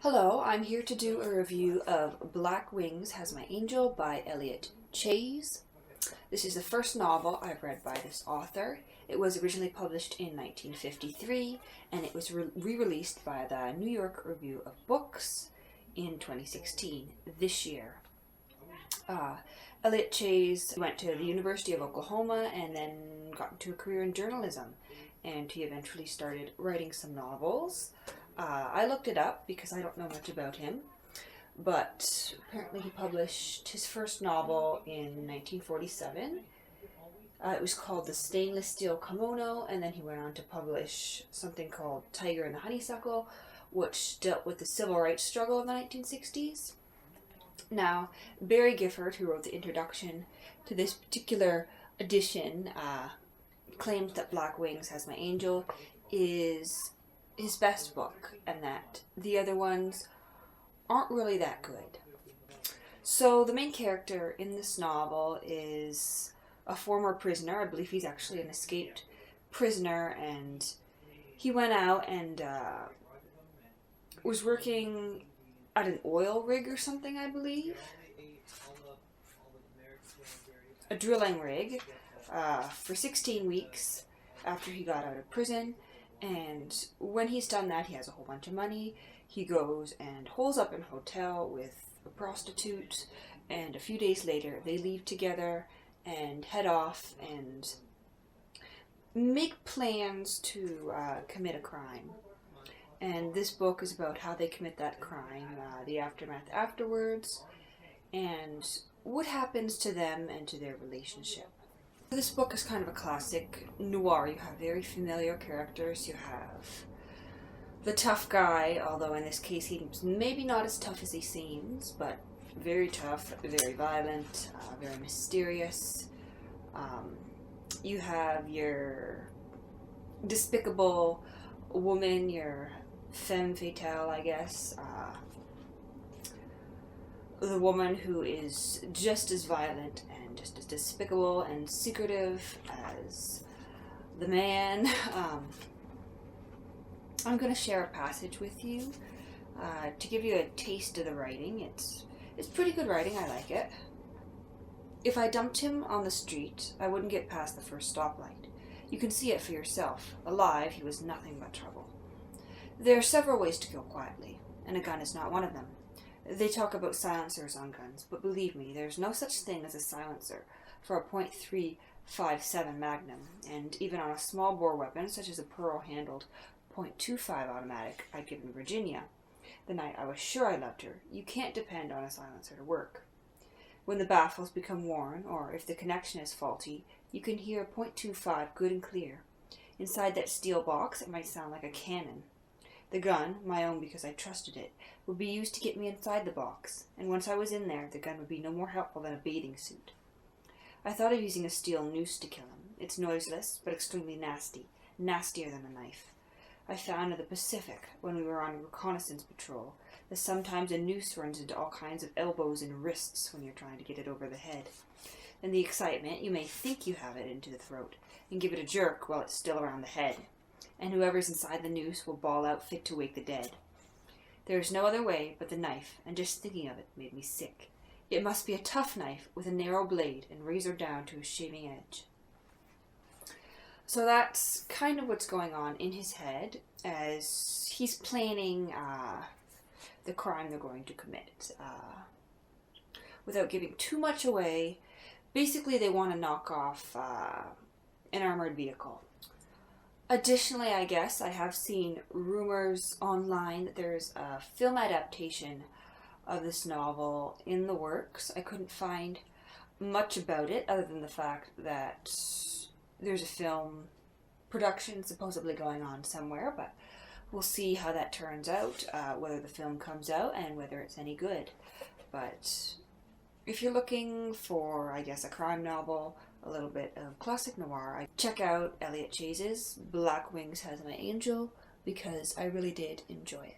Hello, I'm here to do a review of Black Wings Has My Angel by Elliot Chaze. This is the first novel I've read by this author. It was originally published in 1953 and it was re-released by the New York Review of Books in 2016, this year. Elliot Chaze went to the University of Oklahoma and then got into a career in journalism, and he eventually started writing some novels. I looked it up because I don't know much about him, but apparently he published his first novel in 1947. It was called The Stainless Steel Kimono, and then he went on to publish something called Tiger and the Honeysuckle, which dealt with the civil rights struggle of the 1960s. Now, Barry Gifford, who wrote the introduction to this particular edition, claims that Black Wings Has My Angel is his best book, and that the other ones aren't really that good. So the main character in this novel is a former prisoner. I believe he's actually an escaped prisoner, and he went out and was working at an oil rig or something, I believe. A drilling rig for 16 weeks after he got out of prison. And when he's done that, he has a whole bunch of money. He goes and holes up in a hotel with a prostitute, and a few days later they leave together and head off and make plans to commit a crime. And this book is about how they commit that crime, the aftermath afterwards, and what happens to them and to their relationship. This book is kind of a classic noir. You have very familiar characters. You have the tough guy, although in this case he's maybe not as tough as he seems, but very tough, very violent, very mysterious. You have your despicable woman, your femme fatale, I guess. The woman who is just as violent and just as despicable and secretive as the man. I'm going to share a passage with you to give you a taste of the writing. It's pretty good writing, I like it. If I dumped him on the street, I wouldn't get past the first stoplight. You can see it for yourself. Alive, he was nothing but trouble. There are several ways to kill quietly, and a gun is not one of them. They talk about silencers on guns, but believe me, there's no such thing as a silencer for a .357 Magnum, and even on a small bore weapon, such as a pearl-handled .25 automatic I'd given Virginia the night I was sure I loved her, you can't depend on a silencer to work. When the baffles become worn, or if the connection is faulty, you can hear .25 good and clear. Inside that steel box, it might sound like a cannon. The gun, my own because I trusted it, would be used to get me inside the box, and once I was in there, the gun would be no more helpful than a bathing suit. I thought of using a steel noose to kill him. It's noiseless, but extremely nasty, nastier than a knife. I found in the Pacific, when we were on a reconnaissance patrol, that sometimes a noose runs into all kinds of elbows and wrists when you're trying to get it over the head. In the excitement, you may think you have it into the throat, and give it a jerk while it's still around the head, and whoever's inside the noose will bawl out fit to wake the dead. There is no other way but the knife, and just thinking of it made me sick. It must be a tough knife with a narrow blade and razor down to a shaving edge. So that's kind of what's going on in his head as he's planning the crime they're going to commit. Without giving too much away, basically they want to knock off an armored vehicle. Additionally, I guess, I have seen rumors online that there's a film adaptation of this novel in the works. I couldn't find much about it other than the fact that there's a film production supposedly going on somewhere, but we'll see how that turns out, whether the film comes out and whether it's any good. But if you're looking for, I guess, a crime novel, a little bit of classic noir, check out Elliot Chaze's Black Wings Has My Angel, because I really did enjoy it.